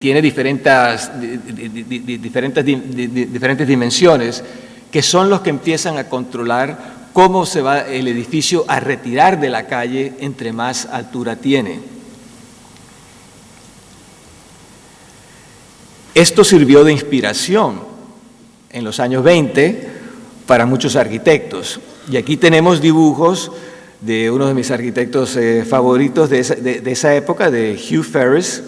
tiene diferentes dimensiones, que son los que empiezan a controlar cómo se va el edificio a retirar de la calle entre más altura tiene. Esto sirvió de inspiración en los años 20 para muchos arquitectos. Y aquí tenemos dibujos de uno de mis arquitectos favoritos de esa época, de Hugh Ferris,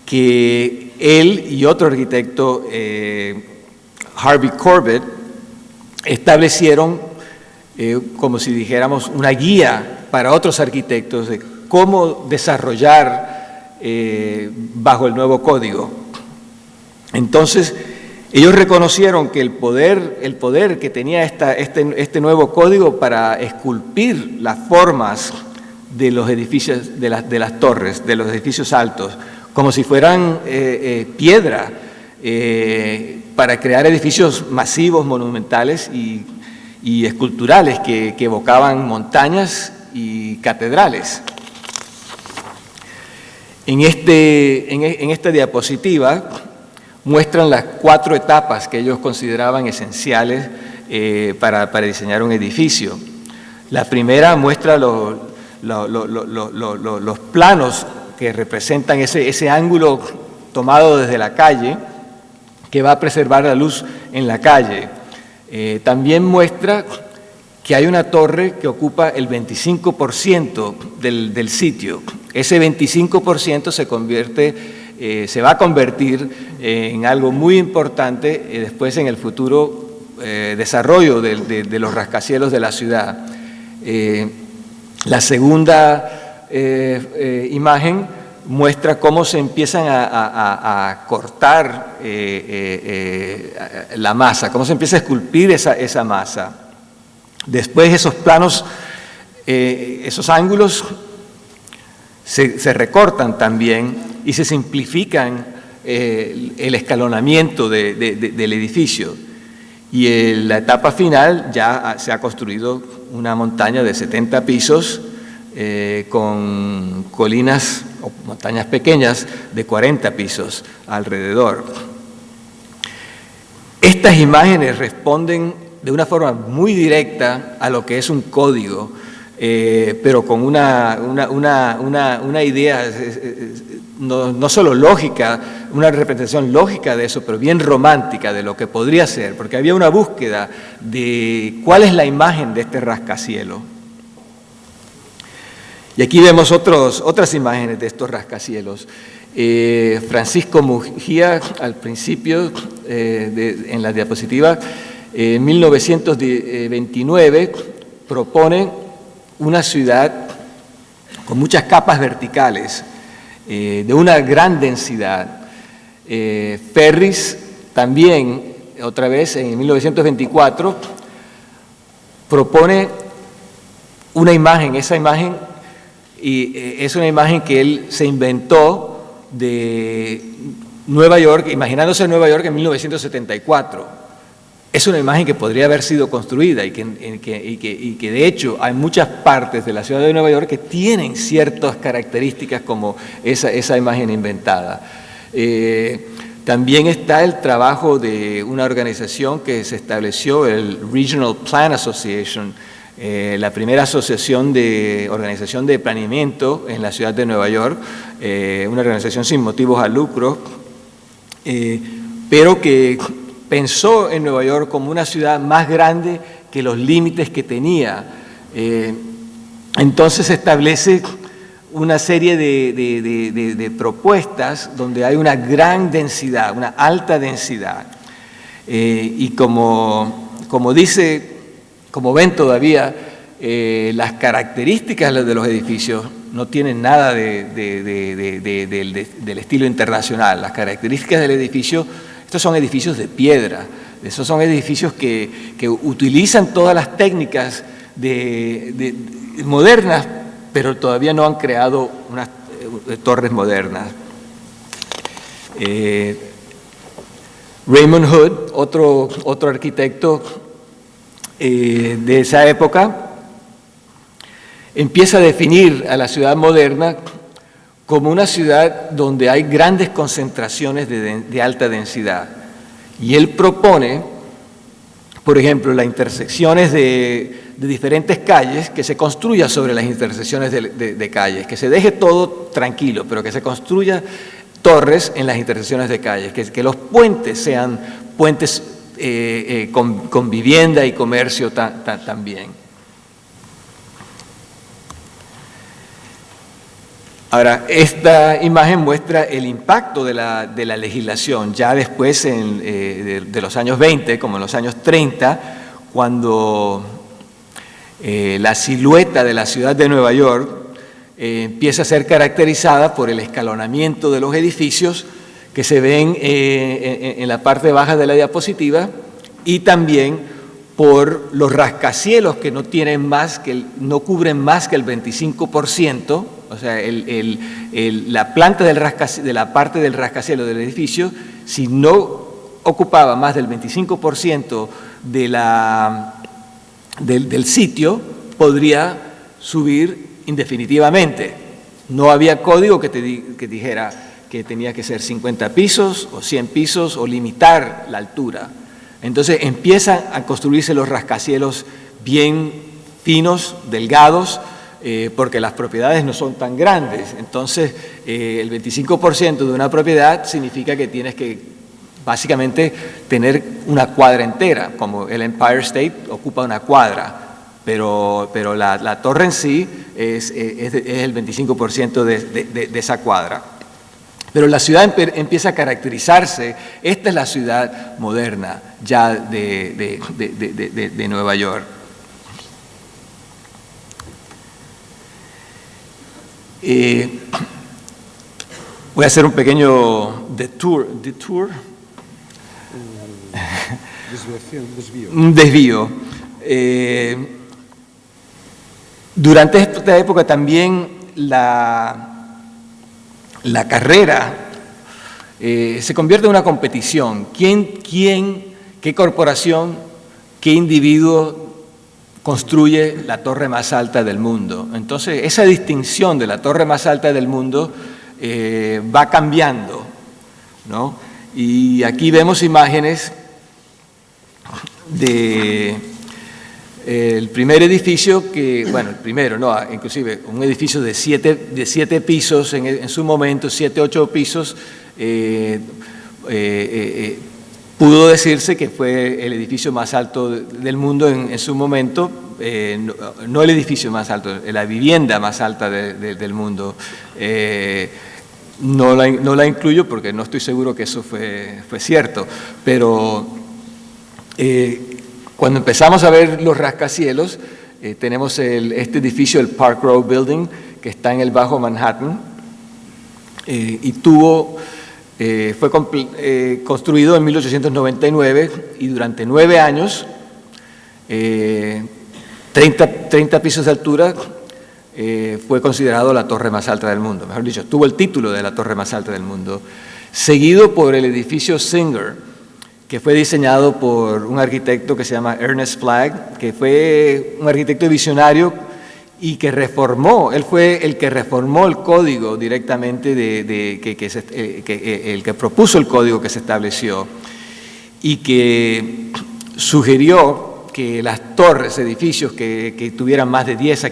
que él y otro arquitecto, Harvey Corbett, establecieron como si dijéramos una guía para otros arquitectos de cómo desarrollar bajo el nuevo código. Entonces, ellos reconocieron que el poder que tenía este nuevo código para esculpir las formas de los edificios, de las torres, de los edificios altos, como si fueran piedra, para crear edificios masivos, monumentales y esculturales que evocaban montañas y catedrales. En esta diapositiva muestran las 4 etapas que ellos consideraban esenciales para diseñar un edificio. La primera muestra los planos que representan ese ángulo tomado desde la calle, que va a preservar la luz en la calle. También muestra que hay una torre que ocupa el 25% del sitio. Ese 25% se va a convertir en algo muy importante después en el futuro desarrollo de los rascacielos de la ciudad. La segunda imagen muestra cómo se empiezan a cortar la masa, cómo se empieza a esculpir esa masa. Después esos planos, esos ángulos se recortan también y se simplifican el escalonamiento del edificio. Y en la etapa final ya se ha construido una montaña de 70 pisos con colinas o montañas pequeñas de 40 pisos alrededor. Estas imágenes responden de una forma muy directa a lo que es un código, pero con una idea no solo lógica, una representación lógica de eso, pero bien romántica de lo que podría ser, porque había una búsqueda de cuál es la imagen de este rascacielos. Y aquí vemos otras imágenes de estos rascacielos. Francisco Mujía, al principio, en la diapositiva, en 1929, propone una ciudad con muchas capas verticales, de una gran densidad. Ferris también, otra vez en 1924, propone una imagen, esa imagen es una imagen que él se inventó de Nueva York, imaginándose Nueva York en 1974. Es una imagen que podría haber sido construida y que de hecho hay muchas partes de la ciudad de Nueva York que tienen ciertas características como esa imagen inventada. También está el trabajo de una organización que se estableció, el Regional Plan Association, la primera organización de planeamiento en la ciudad de Nueva York, una organización sin motivos a lucro, pero que pensó en Nueva York como una ciudad más grande que los límites que tenía. Entonces se establece una serie de propuestas donde hay una gran densidad, una alta densidad. Y como ven todavía, las características de los edificios no tienen nada del estilo internacional. Las características del edificio, estos son edificios de piedra, esos son edificios que utilizan todas las técnicas modernas, pero todavía no han creado unas torres modernas. Raymond Hood, otro arquitecto de esa época, empieza a definir a la ciudad moderna como una ciudad donde hay grandes concentraciones de alta densidad. Y él propone, por ejemplo, las intersecciones de diferentes calles, que se construya sobre las intersecciones de calles, que se deje todo tranquilo, pero que se construya torres en las intersecciones de calles, que los puentes sean puentes con vivienda y comercio también. Ahora, esta imagen muestra el impacto de la legislación ya después de los años 20, como en los años 30, cuando la silueta de la ciudad de Nueva York empieza a ser caracterizada por el escalonamiento de los edificios que se ven en la parte baja de la diapositiva y también por los rascacielos que no cubren más que el 25%, o sea, la planta de la parte del rascacielos del edificio, si no ocupaba más del 25% del sitio, podría subir indefinitivamente. No había código que dijera que tenía que ser 50 pisos o 100 pisos o limitar la altura. Entonces empiezan a construirse los rascacielos bien finos, delgados, porque las propiedades no son tan grandes. Entonces el 25% de una propiedad significa que tienes que básicamente tener una cuadra entera, como el Empire State ocupa una cuadra, pero la torre en sí es el 25% de esa cuadra. Pero la ciudad empieza a caracterizarse. Esta es la ciudad moderna ya de Nueva York. Voy a hacer un pequeño detour. Un desvío. Durante esta época también la carrera se convierte en una competición. ¿Qué corporación, qué individuo construye la torre más alta del mundo? Entonces, esa distinción de la torre más alta del mundo va cambiando, ¿no? Y aquí vemos imágenes el primer edificio inclusive un edificio de siete pisos en su momento, 7, 8 pisos, pudo decirse que fue el edificio más alto del mundo en su momento, no el edificio más alto, la vivienda más alta del mundo. No la incluyo porque no estoy seguro que eso fue cierto, pero cuando empezamos a ver los rascacielos, tenemos este edificio, el Park Row Building, que está en el Bajo Manhattan, y fue construido en 1899 y durante 9 años, 30 pisos de altura, fue considerado la torre más alta del mundo. Mejor dicho, tuvo el título de la torre más alta del mundo, seguido por el edificio Singer, que fue diseñado por un arquitecto que se llama Ernest Flagg, que fue un arquitecto visionario y que él fue el que reformó el código directamente, el que propuso el código que se estableció y que sugirió que las torres, edificios que tuvieran más de 10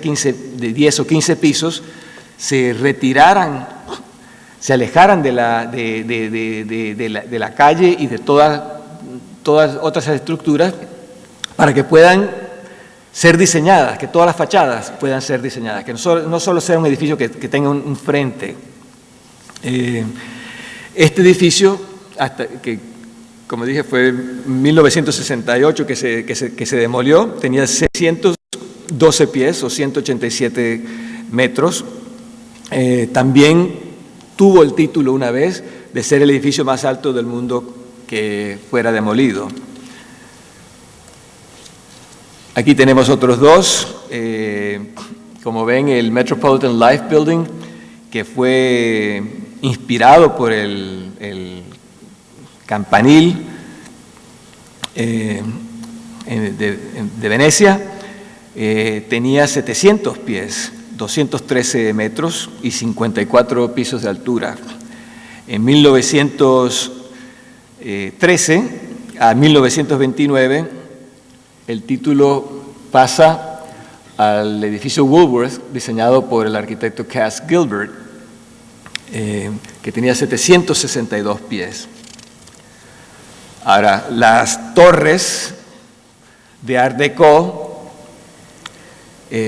o 15 pisos, se retiraran, se alejaran de la calle y de todas otras estructuras para que puedan ser diseñadas, que todas las fachadas puedan ser diseñadas, que no solo sea un edificio que tenga un frente. Este edificio, como dije, fue en 1968 que se demolió, tenía 612 pies o 187 metros. También tuvo el título una vez de ser el edificio más alto del mundo que fuera demolido. Aquí tenemos otros dos, como ven, el Metropolitan Life Building, que fue inspirado por el campanil de Venecia, tenía 700 pies 213 metros y 54 pisos de altura. En 1913 a 1929, el título pasa al edificio Woolworth, diseñado por el arquitecto Cass Gilbert, que tenía 762 pies. Ahora, las torres de Art Deco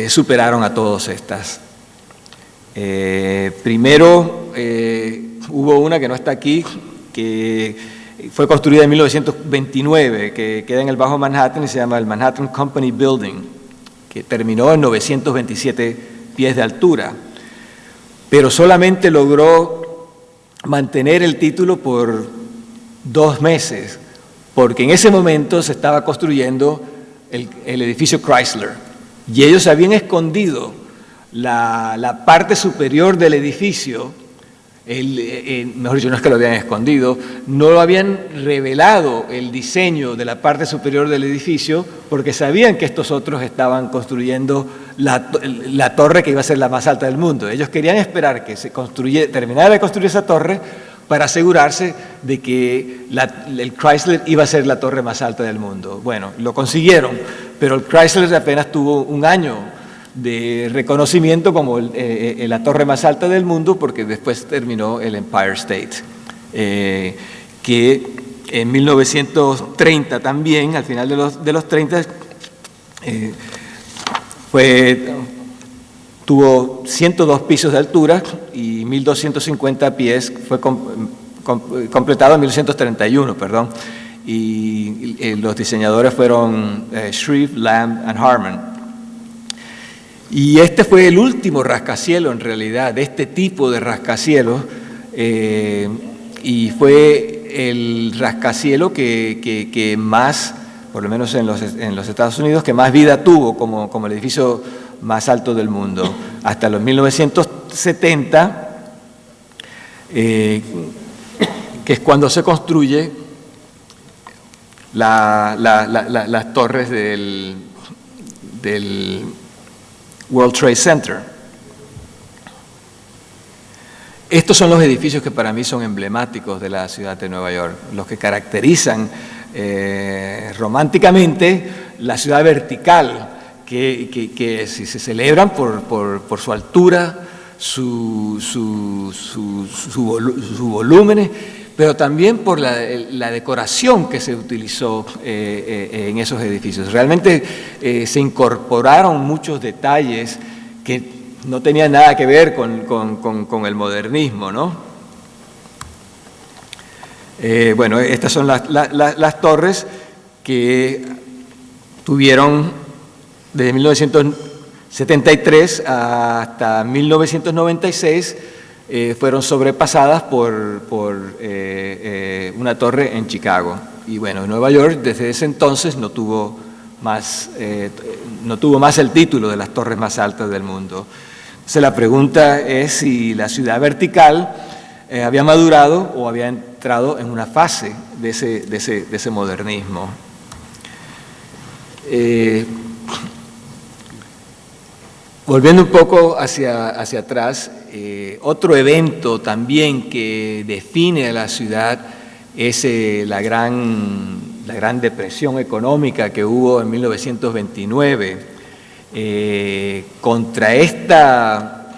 superaron a todas estas. Primero, hubo una que no está aquí, que fue construida en 1929, que queda en el Bajo Manhattan y se llama el Manhattan Company Building, que terminó en 927 pies de altura, pero solamente logró mantener el título por 2 meses, porque en ese momento se estaba construyendo el edificio Chrysler y ellos habían escondido la parte superior del edificio. Mejor dicho, no es que lo habían escondido, no lo habían revelado el diseño de la parte superior del edificio porque sabían que estos otros estaban construyendo la torre que iba a ser la más alta del mundo. Ellos querían esperar que terminara de construir esa torre para asegurarse de que el Chrysler iba a ser la torre más alta del mundo. Bueno, lo consiguieron, pero el Chrysler apenas tuvo 1 año de reconocimiento como la torre más alta del mundo, porque después terminó el Empire State, que en 1930 también, al final de los 30, tuvo 102 pisos de altura y 1.250 pies, fue completado en 1931, perdón, y los diseñadores fueron Shreve, Lamb and Harmon. Y este fue el último rascacielos, en realidad, de este tipo de rascacielos, y fue el rascacielos que más, por lo menos en los Estados Unidos, que más vida tuvo como el edificio más alto del mundo. Hasta los 1970, que es cuando se construye las torres del World Trade Center. Estos son los edificios que para mí son emblemáticos de la ciudad de Nueva York, los que caracterizan románticamente la ciudad vertical, que se celebran por su altura, su volúmenes, pero también por la decoración que se utilizó en esos edificios. Realmente se incorporaron muchos detalles que no tenían nada que ver con el modernismo, ¿no? Bueno, estas son las torres que tuvieron desde 1973 hasta 1996, fueron sobrepasadas por una torre en Chicago. Y bueno, Nueva York desde ese entonces no tuvo más el título de las torres más altas del mundo. Entonces la pregunta es si la ciudad vertical había madurado o había entrado en una fase de ese modernismo. Volviendo un poco hacia atrás, otro evento también que define a la ciudad es la gran depresión económica que hubo en 1929. Contra esta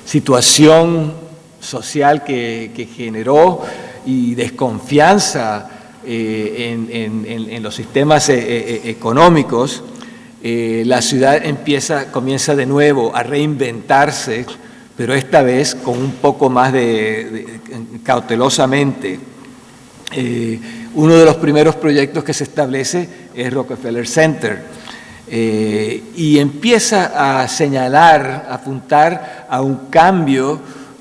situación social que generó y desconfianza en los sistemas económicos, la ciudad comienza de nuevo a reinventarse, pero esta vez con un poco más cautelosamente. Uno de los primeros proyectos que se establece es Rockefeller Center, y empieza a señalar, a apuntar a un cambio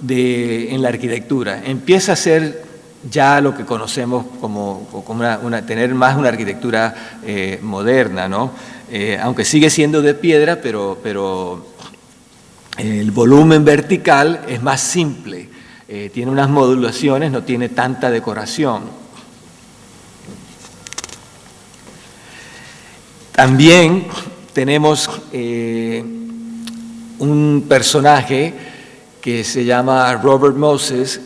en la arquitectura. Empieza a ser ya lo que conocemos como tener más una arquitectura moderna, ¿no? Aunque sigue siendo de piedra, pero el volumen vertical es más simple, tiene unas modulaciones, no tiene tanta decoración. También tenemos un personaje que se llama Robert Moses,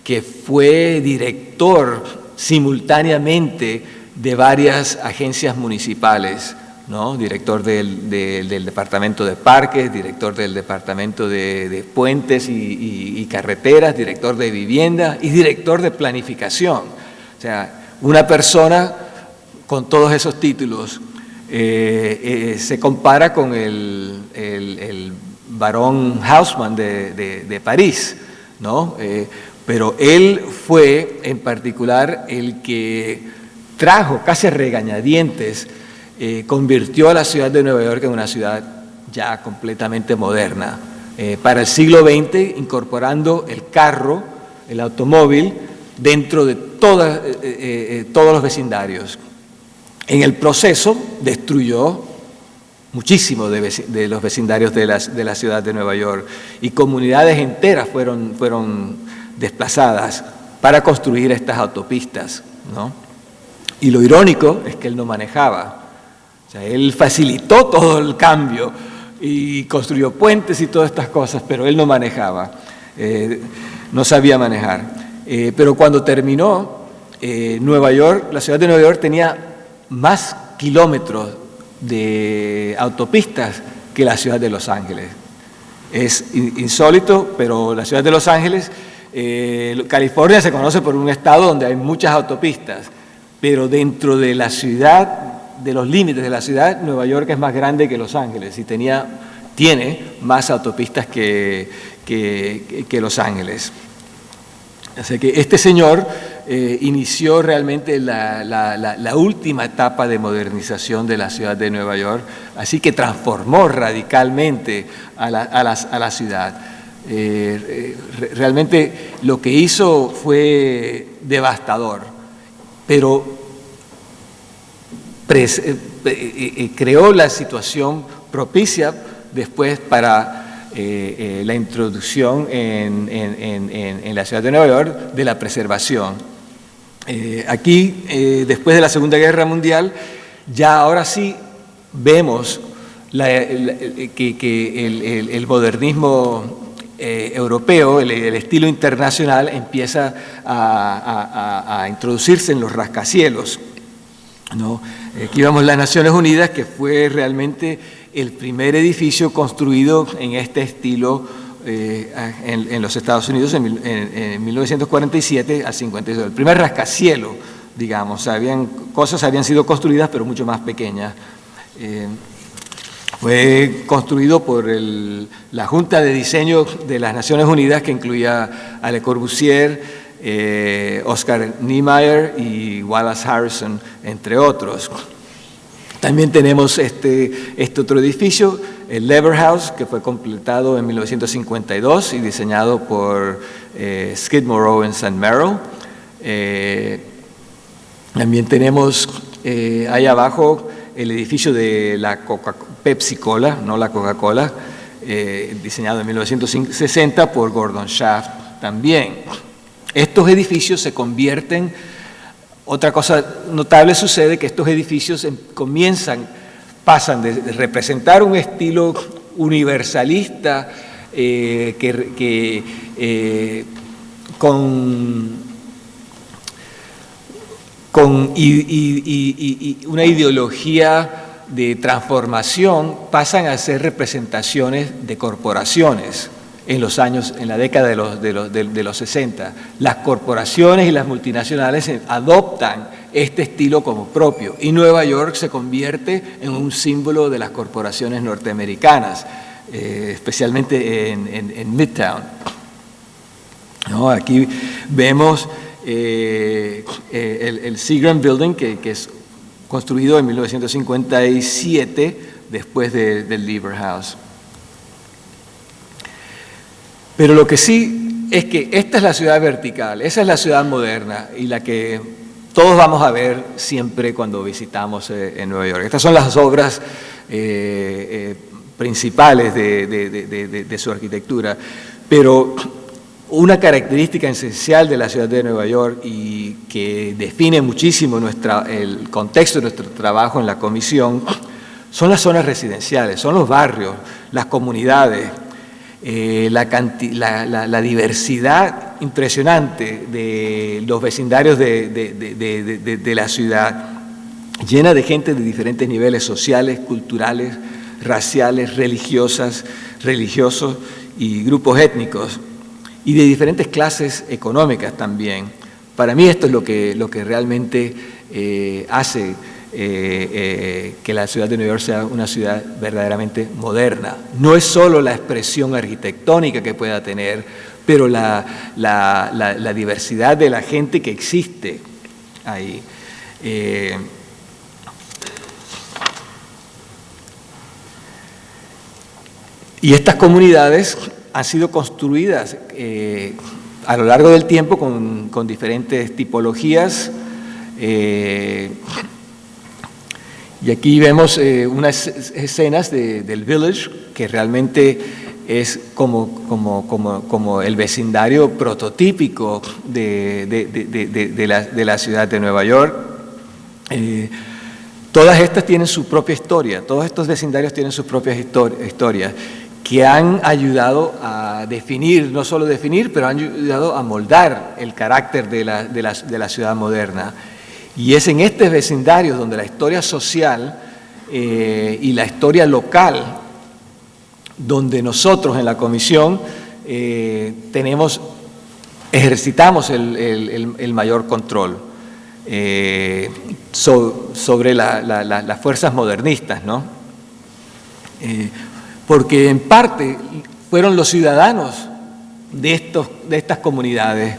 que fue director simultáneamente de varias agencias municipales, ¿no? Director del Departamento de Parques, director del Departamento de Puentes y Carreteras, director de Vivienda y director de Planificación. O sea, una persona con todos esos títulos se compara con el barón Haussmann de París, ¿no? Pero él fue en particular el que trajo casi a regañadientes, convirtió a la ciudad de Nueva York en una ciudad ya completamente moderna para el siglo XX, incorporando el carro, el automóvil, dentro de todos los vecindarios. En el proceso destruyó muchísimo de los vecindarios de la ciudad de Nueva York, y comunidades enteras fueron desplazadas para construir estas autopistas, ¿no? Y lo irónico es que él no manejaba. O sea, él facilitó todo el cambio y construyó puentes y todas estas cosas, pero él no manejaba, no sabía manejar. Pero cuando terminó, Nueva York, la ciudad de Nueva York tenía más kilómetros de autopistas que la ciudad de Los Ángeles. Es insólito, pero la ciudad de Los Ángeles, California se conoce por un estado donde hay muchas autopistas, pero dentro de la ciudad, de los límites de la ciudad, Nueva York es más grande que Los Ángeles y tiene más autopistas que Los Ángeles. Así que este señor inició realmente la última etapa de modernización de la ciudad de Nueva York, así que transformó radicalmente a la ciudad. Realmente lo que hizo fue devastador, pero creó la situación propicia después para la introducción en la ciudad de Nueva York de la preservación. Aquí, después de la Segunda Guerra Mundial, ya ahora sí vemos que el modernismo europeo, el estilo internacional, empieza a introducirse en los rascacielos, ¿no? Aquí vemos las Naciones Unidas, que fue realmente el primer edificio construido en este estilo en los Estados Unidos en 1947 a 52. El primer rascacielos, digamos. Cosas habían sido construidas, pero mucho más pequeñas. Fue construido por la Junta de Diseño de las Naciones Unidas, que incluía a Le Corbusier, Oscar Niemeyer y Wallace Harrison, entre otros. También tenemos este otro edificio, el Lever House, que fue completado en 1952 y diseñado por Skidmore, Owens and Merrill. También tenemos ahí abajo el edificio de la Pepsi Cola, no la Coca-Cola, diseñado en 1960 por Gordon Shaft también. Estos edificios se convierten, otra cosa notable sucede, que estos edificios pasan de representar un estilo universalista con una ideología de transformación, pasan a ser representaciones de corporaciones. En la década de los 60, las corporaciones y las multinacionales adoptan este estilo como propio, y Nueva York se convierte en un símbolo de las corporaciones norteamericanas, especialmente en Midtown, ¿no? Aquí vemos el Seagram Building, que es construido en 1957 después del Lever House. Pero lo que sí es que esta es la ciudad vertical, esa es la ciudad moderna y la que todos vamos a ver siempre cuando visitamos en Nueva York. Estas son las obras principales de su arquitectura, pero una característica esencial de la ciudad de Nueva York y que define muchísimo el contexto de nuestro trabajo en la comisión son las zonas residenciales, son los barrios, las comunidades, la diversidad impresionante de los vecindarios de la ciudad, llena de gente de diferentes niveles sociales, culturales, raciales, religiosos y grupos étnicos, y de diferentes clases económicas también. Para mí esto es lo que realmente hace que la ciudad de Nueva York sea una ciudad verdaderamente moderna. No es solo la expresión arquitectónica que pueda tener, pero la diversidad de la gente que existe ahí. Y estas comunidades han sido construidas a lo largo del tiempo con diferentes tipologías. Y aquí vemos unas escenas del Village, que realmente es como el vecindario prototípico de la ciudad de Nueva York. Todas estas tienen su propia historia, todos estos vecindarios tienen sus propias historias, que han ayudado a definir, no solo definir, pero han ayudado a moldar el carácter de la ciudad moderna. Y es en estos vecindarios donde la historia social y la historia local, donde nosotros en la comisión ejercitamos el mayor control sobre las fuerzas modernistas, ¿no? Porque en parte fueron los ciudadanos de estas comunidades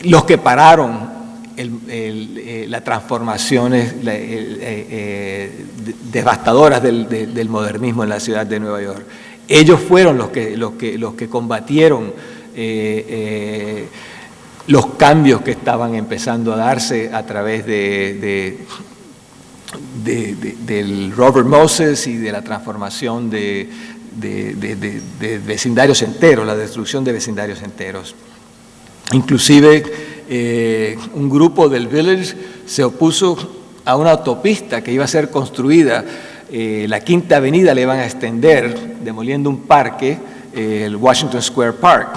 los que pararon las transformaciones devastadoras del modernismo en la ciudad de Nueva York. Ellos fueron los que combatieron los cambios que estaban empezando a darse a través del Robert Moses y de la transformación de vecindarios enteros, la destrucción de vecindarios enteros. Inclusive un grupo del Village se opuso a una autopista que iba a ser construida, la Quinta Avenida le iban a extender, demoliendo un parque, el Washington Square Park.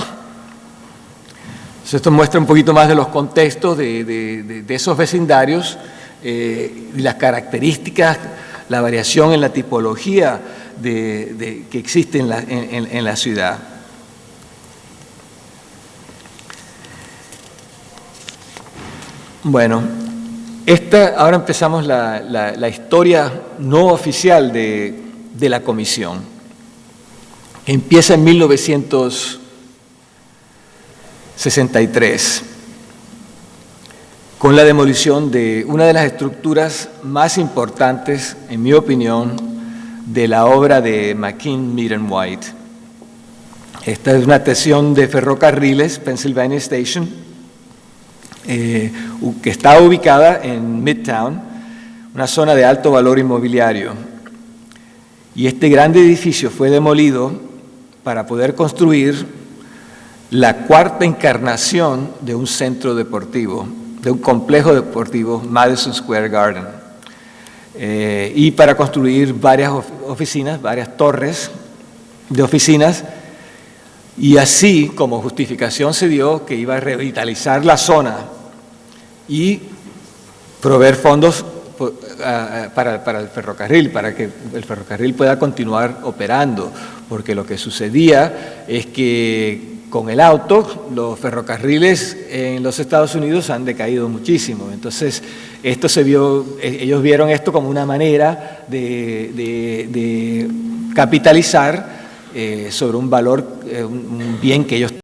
Entonces, esto muestra un poquito más de los contextos de esos vecindarios, y las características, la variación en la tipología que existe en la ciudad. Bueno, ahora empezamos la historia no oficial de la comisión. Empieza en 1963. Con la demolición de una de las estructuras más importantes, en mi opinión, de la obra de McKean, Mead and White. Esta es una estación de ferrocarriles, Pennsylvania Station, que está ubicada en Midtown, una zona de alto valor inmobiliario. Y este grande edificio fue demolido para poder construir la cuarta encarnación de un centro deportivo, de un complejo deportivo, Madison Square Garden, y para construir varias oficinas, varias torres de oficinas, y así como justificación se dio que iba a revitalizar la zona y proveer fondos para el ferrocarril, para que el ferrocarril pueda continuar operando, porque lo que sucedía es que con el auto, los ferrocarriles en los Estados Unidos han decaído muchísimo. Entonces, ellos vieron esto como una manera de capitalizar sobre un valor, un bien que ellos